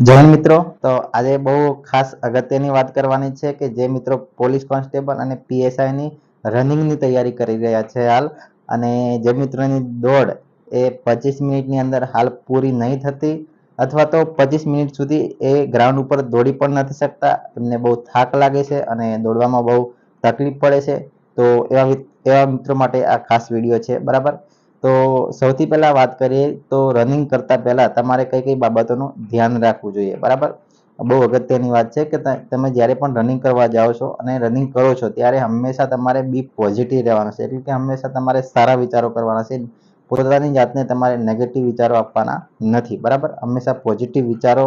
જય હિન્દ મિત્રો, તો આજે બહુ ખાસ અગત્યની વાત કરવાની છે કે જે મિત્રો પોલીસ કોન્સ્ટેબલ અને પીએસઆઈ ની રનિંગની તૈયારી કરી રહ્યા છે હાલ, અને જે મિત્રોની દોડ એ 25 મિનિટની અંદર હાલ પૂરી નહીં થતી, અથવા તો 25 મિનિટ સુધી એ ગ્રાઉન્ડ ઉપર દોડી પણ નથી શકતા, એમને બહુ થાક લાગે છે અને દોડવામાં બહુ તકલીફ પડે છે. તો એવા મિત્રો માટે આ ખાસ વિડીયો છે, બરાબર. તો સૌથી પહેલા વાત કરીએ તો રનિંગ કરતા પહેલા તમારે કઈ કઈ બાબતોનું ધ્યાન રાખવું જોઈએ, બરાબર. બહુ અગત્યની વાત છે કે તમે જ્યારે પણ રનિંગ કરવા જાઓ છો અને રનિંગ કરો છો ત્યારે હંમેશા તમારે બી પોઝિટિવ રહેવાનું છે, એટલે કે હંમેશા તમારે સારા વિચારો કરવાના છે. પોતાની જાતને તમારે નેગેટિવ વિચારો આપવાના નથી, બરાબર. હંમેશા પોઝિટિવ વિચારો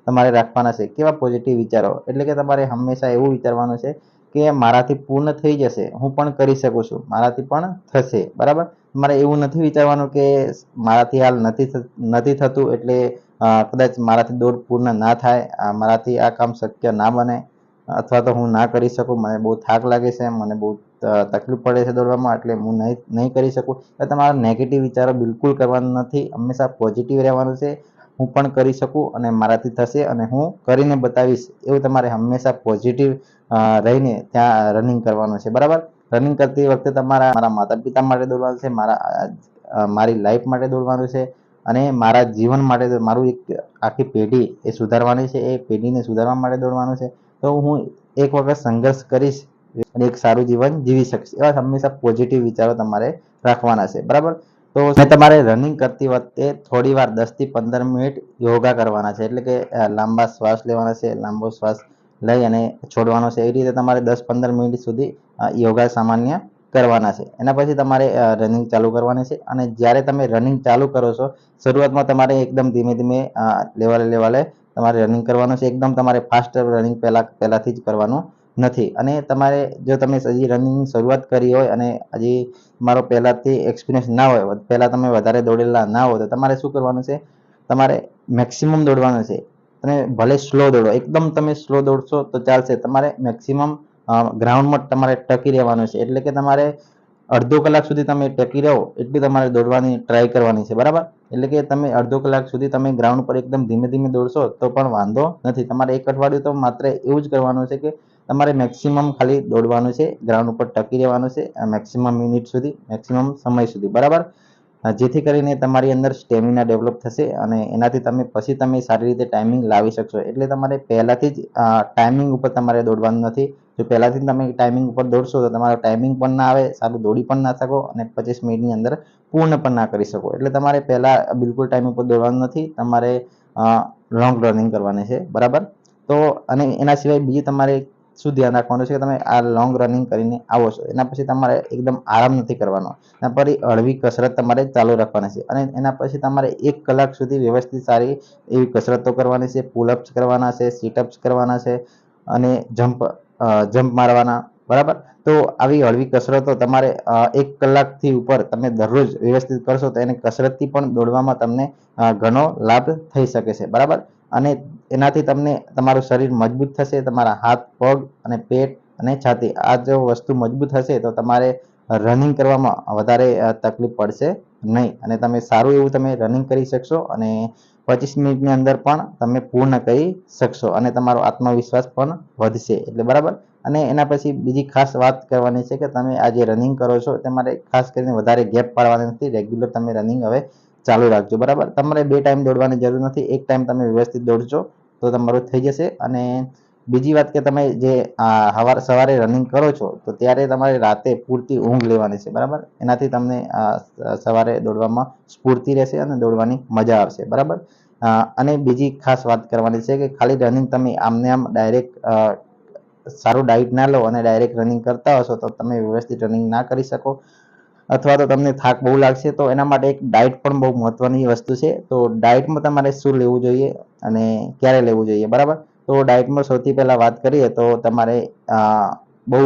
તમારે રાખવાના છે. કેવા પોઝિટિવ વિચારો? એટલે કે તમારે હંમેશા એવું વિચારવાનું છે કે મારાથી પૂર્ણ થઈ જશે, હું પણ કરી શકું છું, મારાથી પણ થશે, બરાબર. તમારે એવું નથી વિચારવાનું કે મારાથી હાલ નથી થતું એટલે કદાચ મારાથી દોડ પૂર્ણ ના થાય, મારાથી આ કામ શક્ય ના બને, અથવા તો હું ના કરી શકું, મને બહુ થાક લાગે છે, મને બહુ તકલીફ પડે છે દોડવામાં, એટલે હું નહીં કરી શકું. એટલે તમારા નેગેટિવ વિચારો બિલકુલ કરવાના નથી, હંમેશા પોઝિટિવ રહેવાનું છે. હું પણ કરી શકું અને મારાથી થશે અને હું કરીને બતાવીશ, એવું તમારે હંમેશા પોઝિટિવ રહીને ત્યાં રનિંગ કરવાનું છે, બરાબર. રનિંગ કરતી વખતે મારા માતા પિતા માટે દોડવાનું છે, મારી લાઈફ માટે દોડવાનું છે, અને મારા જીવન માટે, મારું એક આખી પેઢી એ સુધારવાની છે, એ પેઢીને સુધારવા માટે દોડવાનું છે. તો હું એક વખત સંઘર્ષ કરીશ અને એક સારું જીવન જીવી શકીશ, એવા હંમેશા પોઝિટિવ વિચારો તમારે રાખવાના છે, બરાબર. તો તમારે રનિંગ કરતી વખતે થોડી વાર 10 થી 15 મિનિટ યોગા કરવાના છે, એટલે કે લાંબા શ્વાસ લેવાના છે, લાંબો શ્વાસ લઈ અને છોડવાનો છે. એ રીતે તમારે 10-15 મિનિટ સુધી યોગા સામાન્ય કરવાના છે. એના પછી તમારે રનિંગ ચાલુ કરવાની છે, અને જ્યારે તમે રનિંગ ચાલુ કરો છો, શરૂઆતમાં તમારે એકદમ ધીમે ધીમે લેવલે તમારે રનિંગ કરવાનું છે. એકદમ તમારે ફાસ્ટ રનિંગ પહેલાથી જ કરવાનું નથી. અને તમારે જો તમે હજી રનિંગની શરૂઆત કરી હોય અને હજી તમારો પહેલાથી એક્સપિરિયન્સ ના હોય, પહેલા તમે વધારે દોડેલા ના હોય, તો તમારે શું કરવાનું છે? તમારે મેક્સિમમ દોડવાનું છે. તમે ભલે સ્લો દોડો, એકદમ તમે સ્લો દોડશો તો ચાલશે, તમારે મેક્સિમમ ગ્રાઉન્ડમાં તમારે ટકી રહેવાનું છે. એટલે કે તમારે અડધો કલાક સુધી તમે ટકી રહો એટલી તમારે દોડવાની ટ્રાય કરવાની છે, બરાબર. એટલે કે તમે અડધો કલાક સુધી તમે ગ્રાઉન્ડ પર એકદમ ધીમે ધીમે દોડશો તો પણ વાંધો નથી. તમારે એક અઠવાડિયું તો માત્ર એવું જ કરવાનું છે કે તમારે મેક્સિમમ ખાલી દોડવાનું છે, ગ્રાઉન્ડ ઉપર ટકી રહેવાનું છે, મેક્સિમમ મિનિટ સુધી, મેક્સિમમ સમય સુધી, બરાબર. જેથી કરીને તમારી અંદર સ્ટેમિના ડેવલપ થશે અને એનાથી તમે સારી રીતે ટાઈમિંગ લાવી શકશો. એટલે તમારે પહેલાથી જ ટાઈમિંગ ઉપર તમારે દોડવાનું નથી. જો પહેલાથી તમે ટાઈમિંગ ઉપર દોડશો તો તમારો ટાઈમિંગ પણ ના આવે, સારું દોડી પણ ના શકો અને 25 મિનિટની અંદર પૂર્ણ પણ ના કરી શકો. એટલે તમારે પહેલા બિલકુલ ટાઈમ ઉપર દોડવાનું નથી, તમારે લોંગ રનિંગ કરવાની છે, બરાબર. તો અને એના સિવાય બીજી તમારે શું ધ્યાન રાખવાનું છે કે તમે આ લોંગ રનિંગ કરીને આવો છો, એના પછી તમારે એકદમ આરામ નથી કરવાનો, એના પર હળવી કસરત તમારે ચાલુ રાખવાની છે. અને એના પછી તમારે 1 કલાક સુધી વ્યવસ્થિત સારી એવી કસરતો કરવાની છે, પુલઅપ્સ કરવાના છે, સીટઅપ્સ કરવાના છે, અને જમ્પ મારવાના, બરાબર. તો આવી હળવી કસરતો તમારે 1 કલાકથી ઉપર તમે દરરોજ વ્યવસ્થિત કરશો તો એને કસરતથી પણ દોડવામાં તમને ઘણો લાભ થઈ શકે છે, બરાબર. અને એનાથી તમને તમારું શરીર મજબૂત થશે, તમારા હાથ, પગ અને પેટ અને છાતી, આ જો વસ્તુ મજબૂત હશે તો તમારે રનિંગ કરવામાં વધારે તકલીફ પડશે નહીં, અને તમે સારું એવું તમે રનિંગ કરી શકશો અને 25 મિનિટની અંદર પણ તમે પૂર્ણ કરી શકશો અને તમારો આત્મવિશ્વાસ પણ વધશે, એટલે બરાબર. અને એના પછી બીજી ખાસ વાત કરવાની છે કે તમે આ જે રનિંગ કરો છો તમારે ખાસ કરીને વધારે ગેપ પાડવાની નથી, રેગ્યુલર તમે રનિંગ હવે ચાલુ રાખજો, બરાબર. તમારે 2 ટાઈમ દોડવાની જરૂર નથી, 1 ટાઈમ તમે વ્યવસ્થિત દોડજો તો તમારું થઈ જશે. અને બીજી વાત કે તમે જે સવારે રનિંગ કરો છો તો ત્યારે તમારે રાતે પૂરતી ઊંઘ લેવાની છે, બરાબર. એનાથી તમને સવારે દોડવામાં સ્ફૂર્તિ રહેશે અને દોડવાની મજા આવશે, બરાબર. અને બીજી ખાસ વાત કરવાની છે કે ખાલી રનિંગ તમે આમને આમ ડાયરેક્ટ સારું ડાયટ ના લો અને ડાયરેક્ટ રનિંગ કરતા હશો તો તમે વ્યવસ્થિત રનિંગ ના કરી શકો, અથવા તો તમને થાક બહુ લાગશે. તો એના માટે એક ડાયટ પણ બહુ મહત્વની વસ્તુ છે. તો ડાયટમાં તમારે શું લેવું જોઈએ અને ક્યારે લેવું જોઈએ, બરાબર. તો ડાયટમાં સૌથી પહેલા વાત કરીએ તો તમારે બહુ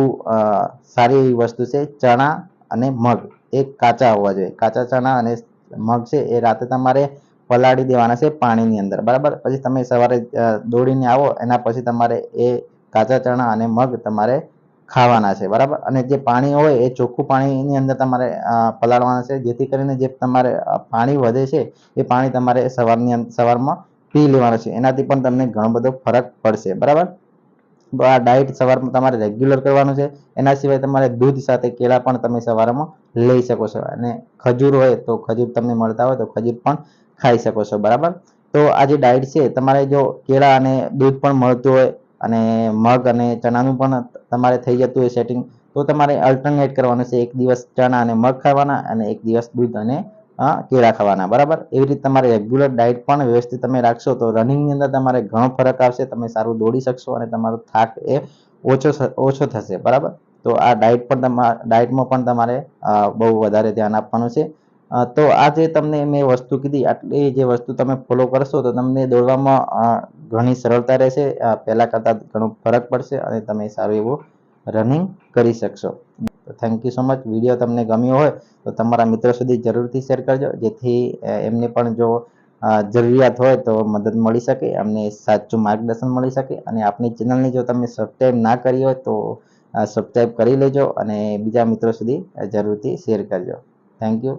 સારી એવી વસ્તુ છે ચણા અને મગ, એક કાચા હોવા જોઈએ. કાચા ચણા અને મગ છે એ રાતે તમારે પલાળી દેવાના છે પાણીની અંદર, બરાબર. પછી તમે સવારે દોડીને આવો એના પછી તમારે એ કાચા ચણા અને મગ તમારે ખાવાના છે, બરાબર. અને જે પાણી હોય એ ચોખ્ખું પાણીની અંદર તમારે પલાળવાના છે, જેથી કરીને જે તમારે પાણી વધે છે એ પાણી તમારે સવારમાં પી લેવાનો છે, એનાથી પણ તમને ઘણો બધો ફરક પડશે. બરાબર, તો આ ડાયટ સવારમાં તમારે રેગ્યુલર કરવાનું છે. એના સિવાય તમારે દૂધ સાથે કેળા પણ તમે સવારમાં લઈ શકો છો, અને ખજૂર હોય તો ખજૂર તમને મળતા હોય તો ખજૂર પણ ખાઈ શકો છો. બરાબર, તો આ જે ડાયટ છે તમારે જો કેળા અને દૂધ પણ મળતું હોય અને મગ અને ચણાનું પણ તમારે થઈ જતું હોય સેટિંગ, તો તમારે અલ્ટરનેટ કરવાનું છે. એક દિવસ ચણા અને મગ ખાવાના અને એક દિવસ દૂધ અને કેળા ખાવાના. બરાબર, એવી રીતે તમારે રેગ્યુલર ડાયટ પણ વ્યવસ્થિત તમે રાખશો તો રનિંગની અંદર તમારે ઘણો ફરક આવશે. તમે સારું દોડી શકશો અને તમારો થાક એ ઓછો થશે. બરાબર, તો આ ડાયટમાં પણ તમારે બહુ વધારે ધ્યાન આપવાનું છે. તો આ જે તમને મેં વસ્તુ કીધી, આટલી જે વસ્તુ તમે ફોલો કરશો તો તમને દોડવામાં ઘણી સરળતા રહેશે. પહેલા કરતા ઘણો ફરક પડશે અને તમે સારું એવું રનિંગ કરી શકશો. Thank you so much. Video તમને ગમ્યો હોય તો તમારા મિત્રો સુધી જરૂરથી શેર કરજો, જેથી એમને પણ જો જરૂરિયાત હોય તો મદદ મળી શકે, અમને સાચું માર્ગદર્શન મળી શકે. અને આપણી ચેનલને જો તમે સબસ્ક્રાઈબ ના કરી હોય તો સબસ્ક્રાઈબ કરી લેજો અને બીજા મિત્રો સુધી જરૂરથી શેર કરજો. Thank you.